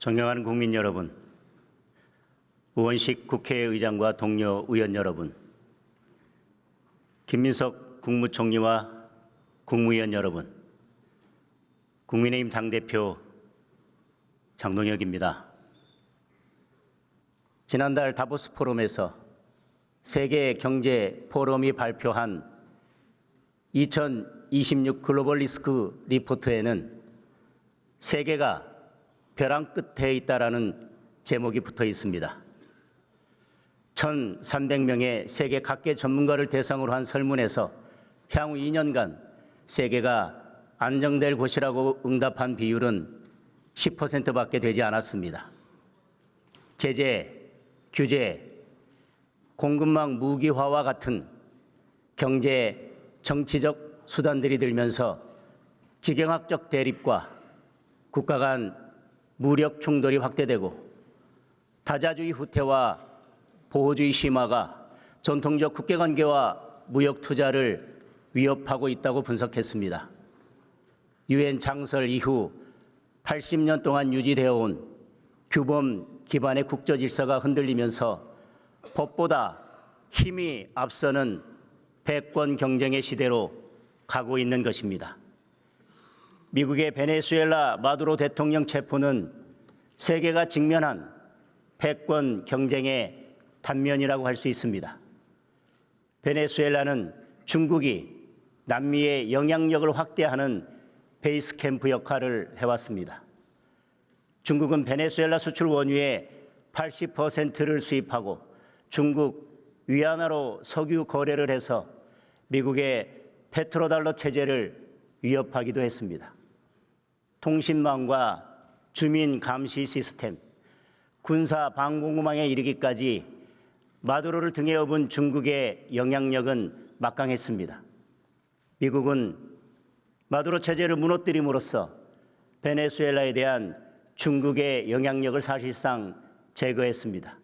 존경하는 국민 여러분, 우원식 국회의장과 동료 의원 여러분, 김민석 국무총리와 국무위원 여러분, 국민의힘 당대표 장동혁입니다. 지난달 다보스 포럼에서 세계 경제 포럼이 발표한 2026 글로벌 리스크 리포트에는 세계가 벼랑 끝에 있다라는 제목이 붙어 있습니다. 1,300명의 세계 각계 전문가를 대상으로 한 설문에서 향후 2년간 세계가 안정될 곳이라고 응답한 비율은 10%밖에 되지 않았습니다. 제재, 규제, 공급망 무기화와 같은 경제, 정치적 수단들이 들면서 지경학적 대립과 국가 간 무력 충돌이 확대되고 다자주의 후퇴와 보호주의 심화가 전통적 국제관계와 무역 투자를 위협하고 있다고 분석했습니다. 유엔 창설 이후 80년 동안 유지되어 온 규범 기반의 국제 질서가 흔들리면서 법보다 힘이 앞서는 패권 경쟁의 시대로 가고 있는 것입니다. 미국의 베네수엘라 마두로 대통령 체포는 세계가 직면한 패권 경쟁의 단면이라고 할 수 있습니다. 베네수엘라는 중국이 남미의 영향력을 확대하는 베이스 캠프 역할을 해왔습니다. 중국은 베네수엘라 수출 원유의 80%를 수입하고 중국 위안화로 석유 거래를 해서 미국의 페트로달러 체제를 위협하기도 했습니다. 통신망과 주민 감시 시스템, 군사 방공망에 이르기까지 마두로를 등에 업은 중국의 영향력은 막강했습니다. 미국은 마두로 체제를 무너뜨림으로써 베네수엘라에 대한 중국의 영향력을 사실상 제거했습니다.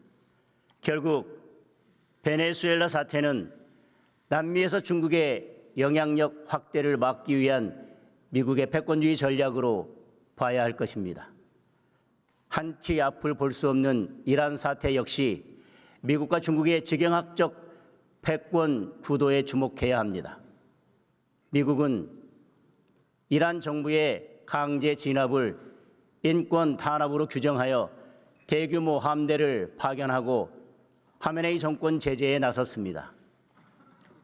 결국 베네수엘라 사태는 남미에서 중국의 영향력 확대를 막기 위한 미국의 패권주의 전략으로 봐야 할 것입니다. 한치 앞을 볼 수 없는 이란 사태 역시 미국과 중국의 지경학적 패권 구도에 주목해야 합니다. 미국은 이란 정부의 강제 진압을 인권 탄압으로 규정하여 대규모 함대를 파견하고 하메네이 정권 제재에 나섰습니다.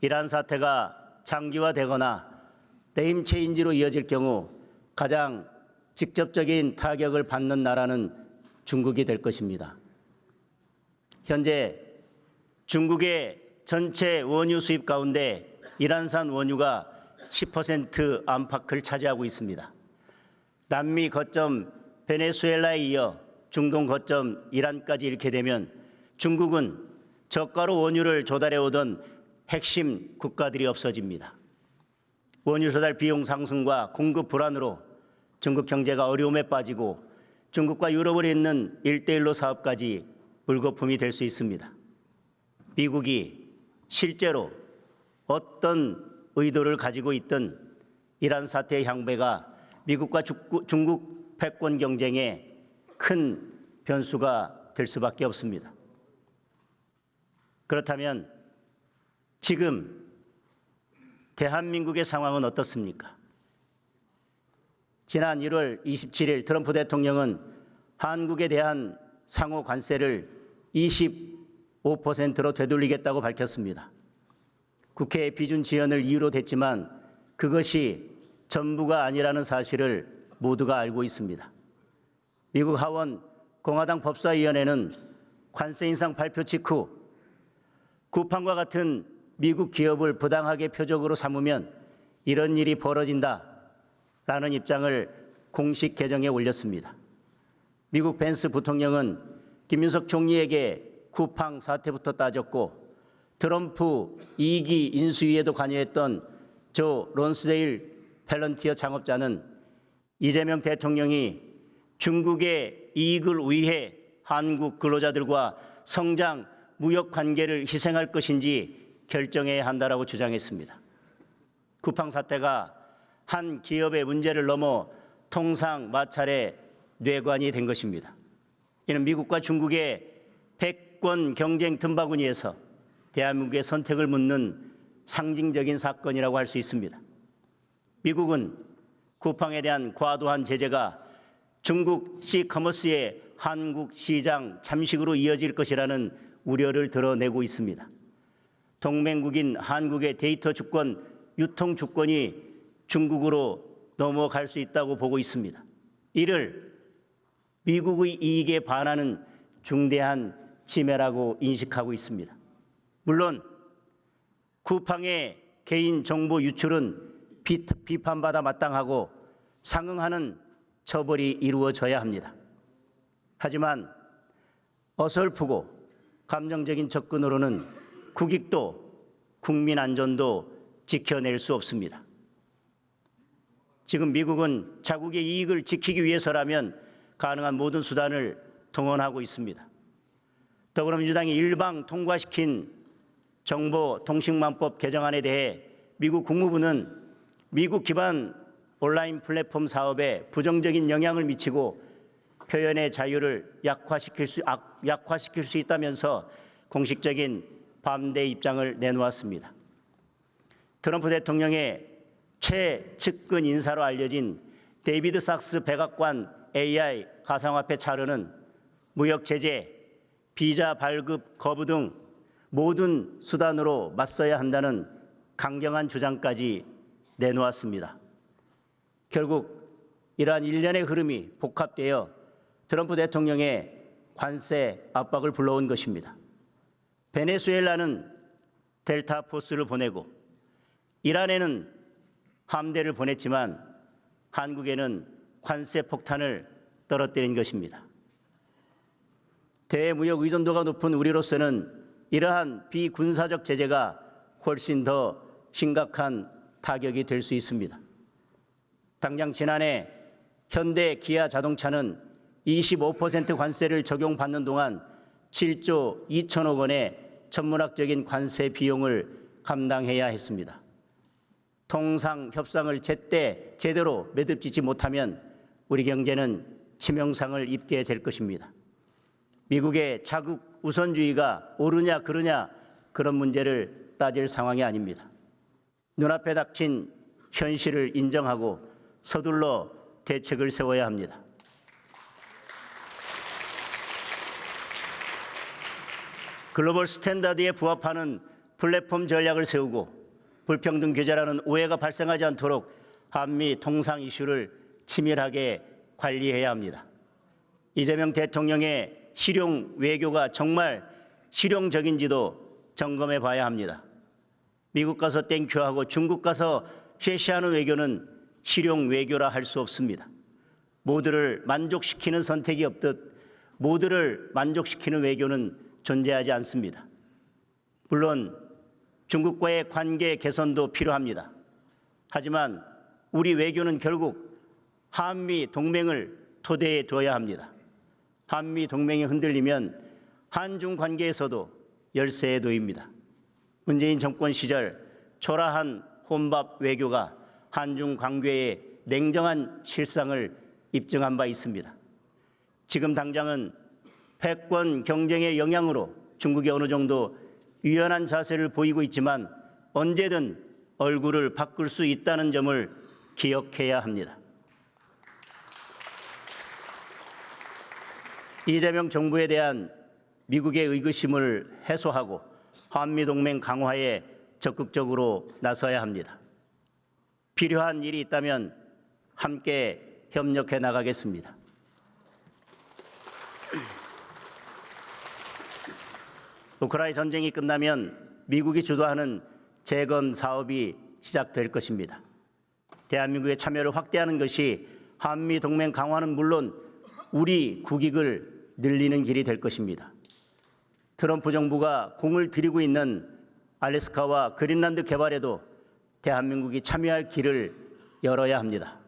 이란 사태가 장기화되거나 레임 체인지로 이어질 경우 가장 직접적인 타격을 받는 나라는 중국이 될 것입니다. 현재 중국의 전체 원유 수입 가운데 이란산 원유가 10% 안팎을 차지하고 있습니다. 남미 거점 베네수엘라에 이어 중동 거점 이란까지 잃게 되면 중국은 저가로 원유를 조달해오던 핵심 국가들이 없어집니다. 원유 조달 비용 상승과 공급 불안으로 중국 경제가 어려움에 빠지고 중국과 유럽을 잇는 1대1로 사업까지 물거품이 될 수 있습니다. 미국이 실제로 어떤 의도를 가지고 있든 이란 사태의 향배가 미국과 중국 패권 경쟁에 큰 변수가 될 수밖에 없습니다. 그렇다면 지금 대한민국의 상황은 어떻습니까? 지난 1월 27일 트럼프 대통령은 한국에 대한 상호 관세를 25%로 되돌리겠다고 밝혔습니다. 국회의 비준 지연을 이유로 댔지만 그것이 전부가 아니라는 사실을 모두가 알고 있습니다. 미국 하원 공화당 법사위원회는 관세 인상 발표 직후 쿠팡과 같은 미국 기업을 부당하게 표적으로 삼으면 이런 일이 벌어진다라는 입장을 공식 계정에 올렸습니다. 미국 벤스 부통령은 김민석 총리에게 쿠팡 사태부터 따졌고 트럼프 2기 인수위에도 관여했던 조 론스데일 펠런티어 창업자는 이재명 대통령이 중국의 이익을 위해 한국 근로자들과 성장, 무역 관계를 희생할 것인지 결정해야 한다라고 주장했습니다. 쿠팡 사태가 한 기업의 문제를 넘어 통상 마찰의 뇌관이 된 것입니다. 이는 미국과 중국의 패권 경쟁 tum바구니에서 대한민국의 선택을 묻는 상징적인 사건이라고 할 수 있습니다. 미국은 쿠팡에 대한 과도한 제재가 중국 시커머스의 한국 시장 잠식으로 이어질 것이라는 우려를 드러내고 있습니다. 동맹국인 한국의 데이터 주권, 유통 주권이 중국으로 넘어갈 수 있다고 보고 있습니다. 이를 미국의 이익에 반하는 중대한 침해라고 인식하고 있습니다. 물론 쿠팡의 개인정보 유출은 비판받아 마땅하고 상응하는 처벌이 이루어져야 합니다. 하지만 어설프고 감정적인 접근으로는 국익도 국민 안전도 지켜낼 수 없습니다. 지금 미국은 자국의 이익을 지키기 위해서라면 가능한 모든 수단을 동원하고 있습니다. 더불어민주당이 일방 통과시킨 정보통신망법 개정안에 대해 미국 국무부는 미국 기반 온라인 플랫폼 사업에 부정적인 영향을 미치고 표현의 자유를 약화시킬 수 있다면서 공식적인 반대 입장을 내놓았습니다. 트럼프 대통령의 최측근 인사로 알려진 데이비드 sak스 백악관 AI 가상화폐 차르는 무역 제재, 비자 발급 거부 등 모든 수단으로 맞서야 한다는 강경한 주장까지 내놓았습니다. 결국 이러한 일련의 흐름이 복합되어 트럼프 대통령의 관세 압박을 불러온 것입니다. 베네수엘라는 델타 포스를 보내고 이란에는 함대를 보냈지만 한국에는 관세 폭탄을 떨어뜨린 것입니다. 대무역 의존도가 높은 우리로서는 이러한 비군사적 제재가 훨씬 더 심각한 타격이 될 수 있습니다. 당장 지난해 현대 기아 자동차는 25% 관세를 적용받는 동안 7조 2천억 원의 천문학적인 관세 비용을 감당해야 했습니다. 통상 협상을 제대로 매듭짓지 못하면 우리 경제는 치명상을 입게 될 것입니다. 미국의 자국 우선주의가 옳으냐 그르냐 그런 문제를 따질 상황이 아닙니다. 눈앞에 닥친 현실을 인정하고 서둘러 대책을 세워야 합니다. 글로벌 스탠다드에 부합하는 플랫폼 전략을 세우고 불평등 규제라는 오해가 발생하지 않도록 한미 통상 이슈를 치밀하게 관리해야 합니다. 이재명 대통령의 실용 외교가 정말 실용적인지도 점검해 봐야 합니다. 미국 가서 땡큐하고 중국 가서 쉐시하는 외교는 실용 외교라 할 수 없습니다. 모두를 만족시키는 선택이 없듯 모두를 만족시키는 외교는 존재하지 않습니다. 물론 중국과의 관계 개선도 필요합니다. 하지만 우리 외교는 결국 한미 동맹을 토대에 둬야 합니다. 한미 동맹이 흔들리면 한중 관계에서도 열세에 놓입니다. 문재인 정권 시절 초라한 혼밥 외교가 한중 관계의 냉정한 실상을 입증한 바 있습니다. 지금 당장은 패권 경쟁의 영향으로 중국이 어느 정도 유연한 자세를 보이고 있지만 언제든 얼굴을 바꿀 수 있다는 점을 기억해야 합니다. 이재명 정부에 대한 미국의 의구심을 해소하고 한미동맹 강화에 적극적으로 나서야 합니다. 필요한 일이 있다면 함께 협력해 나가겠습니다. 우크라이나 전쟁이 끝나면 미국이 주도하는 재건 사업이 시작될 것입니다. 대한민국의 참여를 확대하는 것이 한미 동맹 강화는 물론 우리 국익을 늘리는 길이 될 것입니다. 트럼프 정부가 공을 들이고 있는 알래스카와 그린란드 개발에도 대한민국이 참여할 길을 열어야 합니다.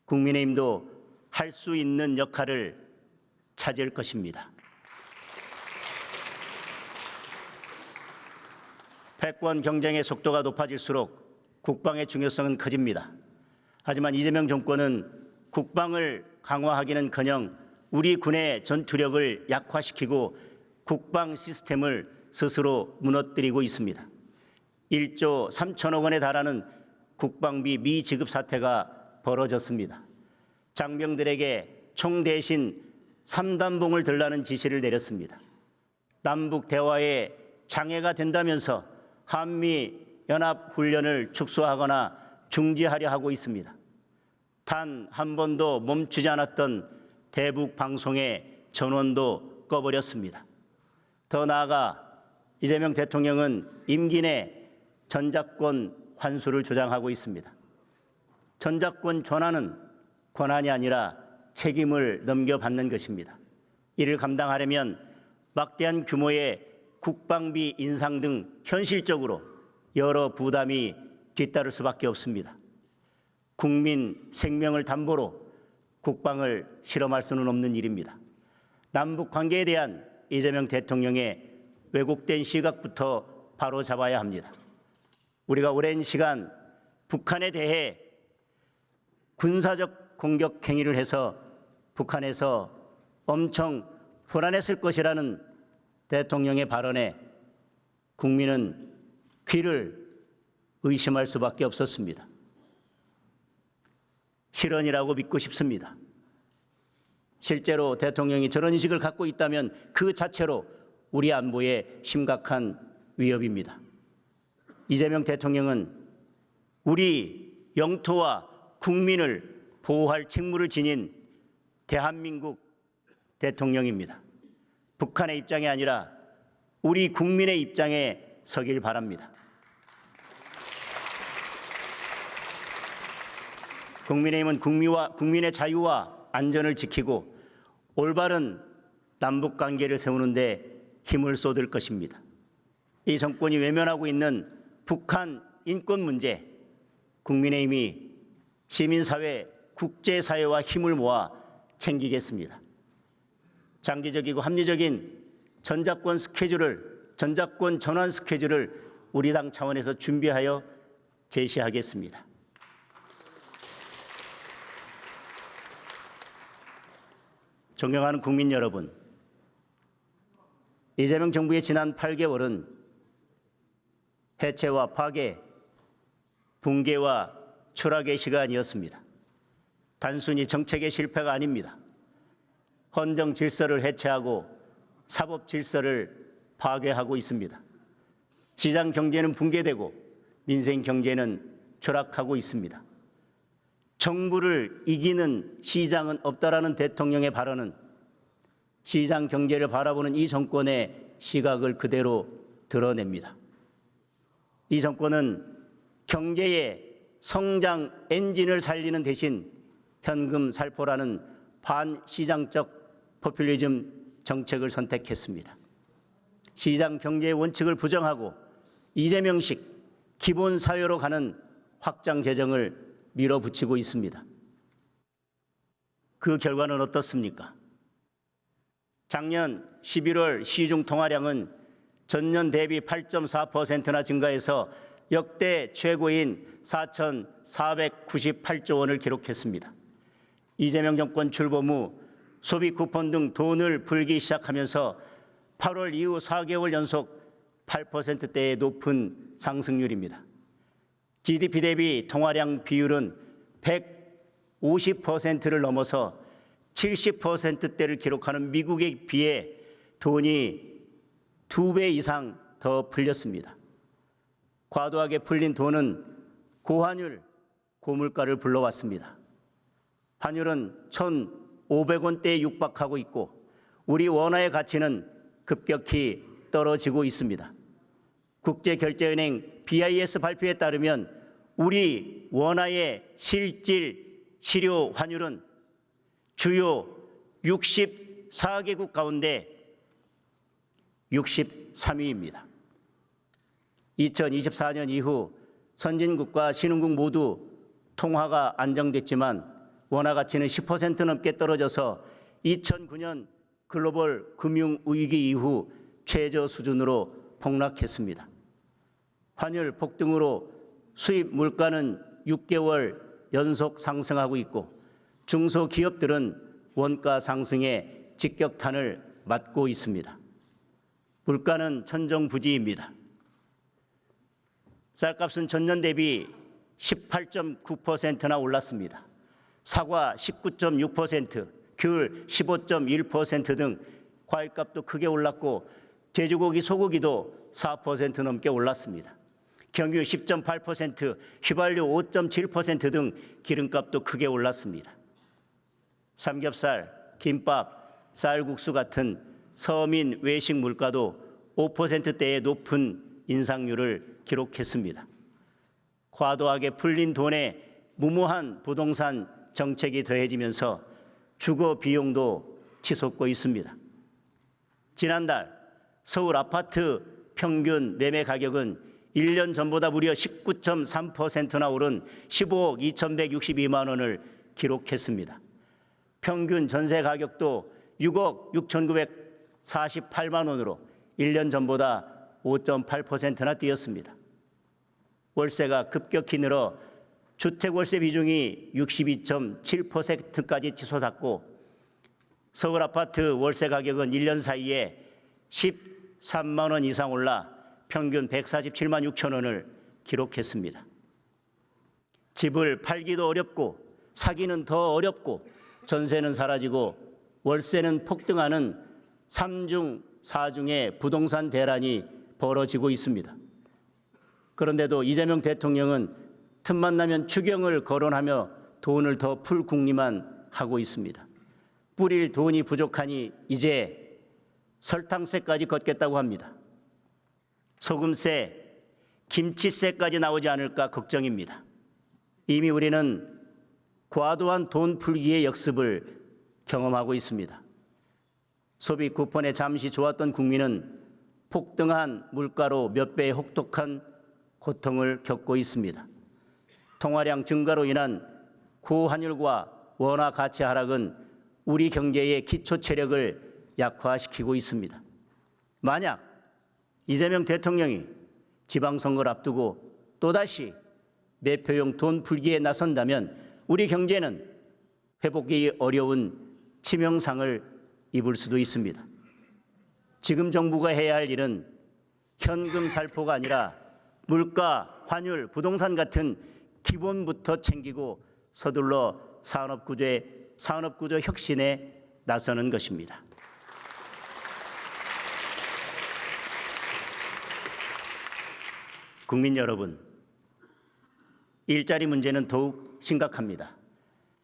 국민의힘도 할 수 있는 역할을 찾을 것입니다. 패권 경쟁의 속도가 높아질수록 국방의 중요성은 커집니다. 하지만 이재명 정권은 국방을 강화하기는커녕 우리 군의 전투력을 약화시키고 국방 시스템을 스스로 무너뜨리고 있습니다. 1조 3천억 원에 달하는 국방비 미지급 사태가 벌어졌습니다. 장병들에게 총 대신 3단봉을 들라는 지시를 내렸습니다. 남북 대화에 장애가 된다면서 한미 연합 훈련을 축소하거나 중지하려 하고 있습니다. 단 한 번도 멈추지 않았던 대북 방송의 전원도 꺼버렸습니다. 더 나아가 이재명 대통령은 임기 내 전작권 환수를 주장하고 있습니다. 전작권 전환은 권한이 아니라 책임을 넘겨받는 것입니다. 이를 감당하려면 막대한 규모의 국방비 인상 등 현실적으로 여러 부담이 뒤따를 수밖에 없습니다. 국민 생명을 담보로 국방을 실험할 수는 없는 일입니다. 남북 관계에 대한 이재명 대통령의 왜곡된 시각부터 바로잡아야 합니다. 우리가 오랜 시간 북한에 대해 군사적 공격 행위를 해서 북한에서 엄청 불안했을 것이라는 대통령의 발언에 국민은 귀를 의심할 수밖에 없었습니다. 실언이라고 믿고 싶습니다. 실제로 대통령이 저런 인식을 갖고 있다면 그 자체로 우리 안보에 심각한 위협입니다. 이재명 대통령은 우리 영토와 국민을 보호할 책무를 지닌 대한민국 대통령입니다. 북한의 입장이 아니라 우리 국민의 입장에 서길 바랍니다. 국민의힘은 국민의 자유와 안전을 지키고 올바른 남북관계를 세우는 데 힘을 쏟을 것입니다. 이 정권이 외면하고 있는 북한 인권 문제, 국민의힘이 시민사회, 국제사회와 힘을 모아 챙기겠습니다. 장기적이고 합리적인 전작권 전환 스케줄을 우리 당 차원에서 준비하여 제시하겠습니다. 존경하는 국민 여러분, 이재명 정부의 지난 8개월은 해체와 파괴, 붕괴와 추락의 시간이었습니다. 단순히 정책의 실패가 아닙니다. 헌정 질서를 해체하고 사법 질서를 파괴하고 있습니다. 시장 경제는 붕괴되고 민생 경제는 추락하고 있습니다. 정부를 이기는 시장은 없다라는 대통령의 발언은 시장 경제를 바라보는 이 정권의 시각을 그대로 드러냅니다. 이 정권은 경제의 성장 엔진을 살리는 대신 현금 살포라는 반시장적 포퓰리즘 정책을 선택했습니다. 시장 경제의 원칙을 부정하고 이재명식 기본 사회로 가는 확장 재정을 밀어붙이고 있습니다. 그 결과는 어떻습니까? 작년 11월 시중 통화량은 전년 대비 8.4%나 증가해서 역대 최고인 4,498조 원을 기록했습니다. 이재명 정권 출범 후 소비 쿠폰 등 돈을 풀기 시작하면서 8월 이후 4개월 연속 8%대의 높은 상승률입니다. GDP 대비 통화량 비율은 150%를 넘어서 70%대를 기록하는 미국에 비해 돈이 2배 이상 더 풀렸습니다. 과도하게 풀린 돈은 고환율, 고물가를 불러왔습니다. 환율은 1,500원대에 육박하고 있고 우리 원화의 가치는 급격히 떨어지고 있습니다. 국제결제은행 BIS 발표에 따르면 우리 원화의 실질 실효 환율은 주요 64개국 가운데 63위입니다. 2024년 이후 선진국과 신흥국 모두 통화가 안정됐지만 원화 가치는 10% 넘게 떨어져서 2009년 글로벌 금융위기 이후 최저 수준으로 폭락했습니다. 환율 폭등으로 수입 물가는 6개월 연속 상승하고 있고 중소기업들은 원가 상승의 직격탄을 맞고 있습니다. 물가는 천정부지입니다. 쌀값은 전년 대비 18.9%나 올랐습니다. 사과 19.6%, 귤 15.1% 등 과일값도 크게 올랐고 돼지고기, 소고기도 4% 넘게 올랐습니다. 경유 10.8%, 휘발유 5.7% 등 기름값도 크게 올랐습니다. 삼겹살, 김밥, 쌀국수 같은 서민 외식 물가도 5%대의 높은 인상률을 기록했습니다. 과도하게 풀린 돈에 무모한 부동산 정책이 더해지면서 주거 비용도 치솟고 있습니다. 지난달 서울 아파트 평균 매매 가격은 1년 전보다 무려 19.3%나 오른 15억 2,162만 원을 기록했습니다. 평균 전세 가격도 6억 6,948만 원으로 1년 전보다 5.8%나 뛰었습니다. 월세가 급격히 늘어 주택월세 비중이 62.7%까지 치솟았고 서울 아파트 월세 가격은 1년 사이에 13만 원 이상 올라 평균 147만 6천 원을 기록했습니다. 집을 팔기도 어렵고 사기는 더 어렵고 전세는 사라지고 월세는 폭등하는 3중 4중의 부동산 대란이 벌어지고 있습니다. 그런데도 이재명 대통령은 틈만 나면 추경을 거론하며 돈을 더 풀 궁리만 하고 있습니다. 뿌릴 돈이 부족하니 이제 설탕세까지 걷겠다고 합니다. 소금세, 김치세까지 나오지 않을까 걱정입니다. 이미 우리는 과도한 돈 풀기의 역습을 경험하고 있습니다. 소비 쿠폰에 잠시 좋았던 국민은 폭등한 물가로 몇 배의 혹독한 고통을 겪고 있습니다. 통화량 증가로 인한 고환율과 원화 가치 하락은 우리 경제의 기초 체력을 약화시키고 있습니다. 만약 이재명 대통령이 지방선거를 앞두고 또다시 매표용 돈 풀기에 나선다면 우리 경제는 회복이 어려운 치명상을 입을 수도 있습니다. 지금 정부가 해야 할 일은 현금 살포가 아니라 물가, 환율, 부동산 같은 기본부터 챙기고 서둘러 산업구조 혁신에 나서는 것입니다. 국민 여러분, 일자리 문제는 더욱 심각합니다.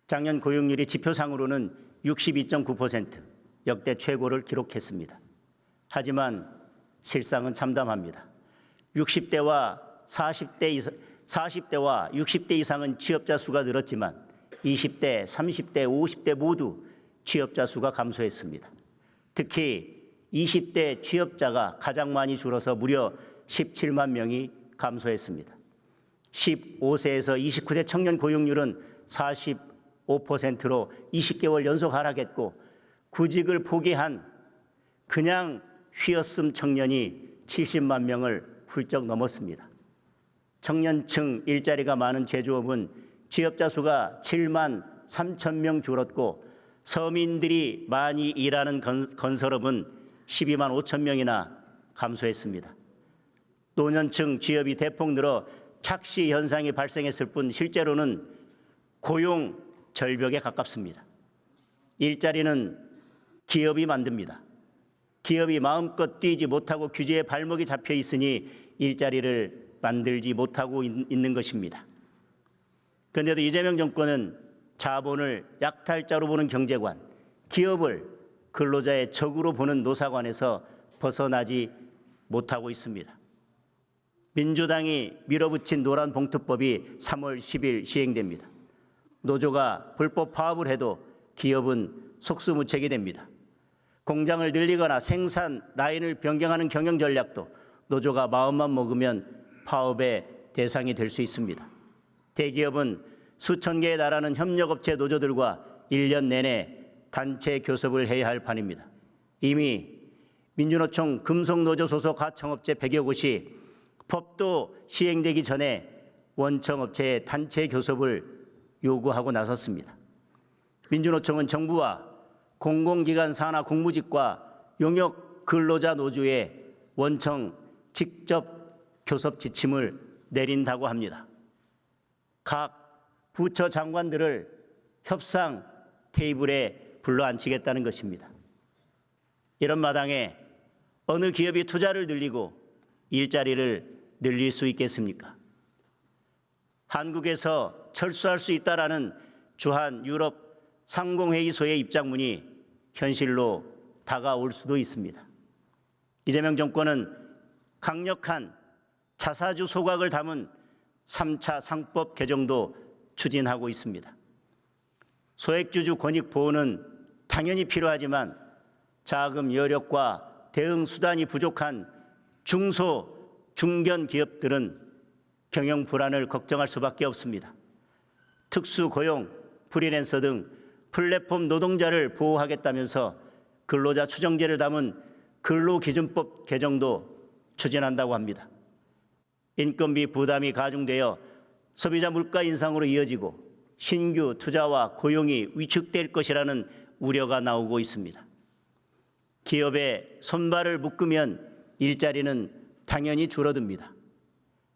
작년 고용률이 지표상으로는 62.9%, 역대 최고를 기록했습니다. 하지만 실상은 참담합니다. 60대와 60대 이상은 취업자 수가 늘었지만 20대, 30대, 50대 모두 취업자 수가 감소했습니다. 특히 20대 취업자가 가장 많이 줄어서 무려 17만 명이 감소했습니다. 15세에서 29세 청년 고용률은 45%로 20개월 연속 하락했고 구직을 포기한 그냥 쉬었음 청년이 70만 명을 훌쩍 넘었습니다. 청년층 일자리가 많은 제조업은 취업자 수가 7만 3천 명 줄었고 서민들이 많이 일하는 건설업은 12만 5천 명이나 감소했습니다. 노년층 취업이 대폭 늘어 착시 현상이 발생했을 뿐 실제로는 고용 절벽에 가깝습니다. 일자리는 기업이 만듭니다. 기업이 마음껏 뛰지 못하고 규제에 발목이 잡혀 있으니 일자리를 만들지 못하고 있는 것입니다. 그런데도 이재명 정권은 자본을 약탈자로 보는 경제관, 기업을 근로자의 적으로 보는 노사관에서 벗어나지 못하고 있습니다. 민주당이 밀어붙인 노란봉투법이 3월 10일 시행됩니다. 노조가 불법 파업을 해도 기업은 속수무책이 됩니다. 공장을 늘리거나 생산 라인을 변경하는 경영 전략도 노조가 마음만 먹으면 파업의 대상이 될 수 있습니다. 대기업은 수천 개에 달하는 협력업체 노조들과 1년 내내 단체 교섭을 해야 할 판입니다. 이미 민주노총 금속노조 소속 하청업체 100여 곳이 법도 시행되기 전에 원청업체의 단체 교섭을 요구하고 나섰습니다. 민주노총은 정부와 공공기관 산하 공무직과 용역 근로자 노조에 원청 직접 교섭 지침을 내린다고 합니다. 각 부처 장관들을 협상 테이블에 불러앉히겠다는 것입니다. 이런 마당에 어느 기업이 투자를 늘리고 일자리를 늘릴 수 있겠습니까? 한국에서 철수할 수 있다라는 주한 유럽 상공회의소의 입장문이 현실로 다가올 수도 있습니다. 이재명 정권은 강력한 자사주 소각을 담은 3차 상법 개정도 추진하고 있습니다. 소액주주 권익 보호는 당연히 필요하지만 자금 여력과 대응 수단이 부족한 중소, 중견 기업들은 경영 불안을 걱정할 수밖에 없습니다. 특수고용, 프리랜서 등 플랫폼 노동자를 보호하겠다면서 근로자 추정제를 담은 근로기준법 개정도 추진한다고 합니다. 인건비 부담이 가중되어 소비자 물가 인상으로 이어지고 신규 투자와 고용이 위축될 것이라는 우려가 나오고 있습니다. 기업의 손발을 묶으면 일자리는 당연히 줄어듭니다.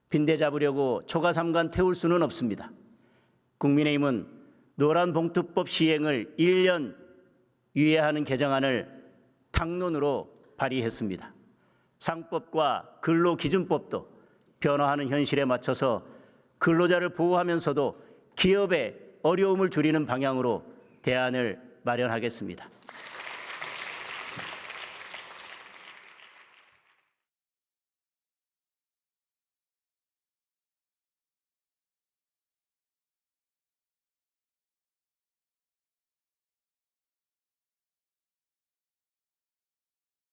빈대 잡으려고 초가삼간 태울 수는 없습니다. 국민의힘은 노란봉투법 시행을 1년 유예하는 개정안을 당론으로 발의했습니다. 상법과 근로기준법도 변화하는 현실에 맞춰서 근로자를 보호하면서도 기업의 어려움을 줄이는 방향으로 대안을 마련하겠습니다.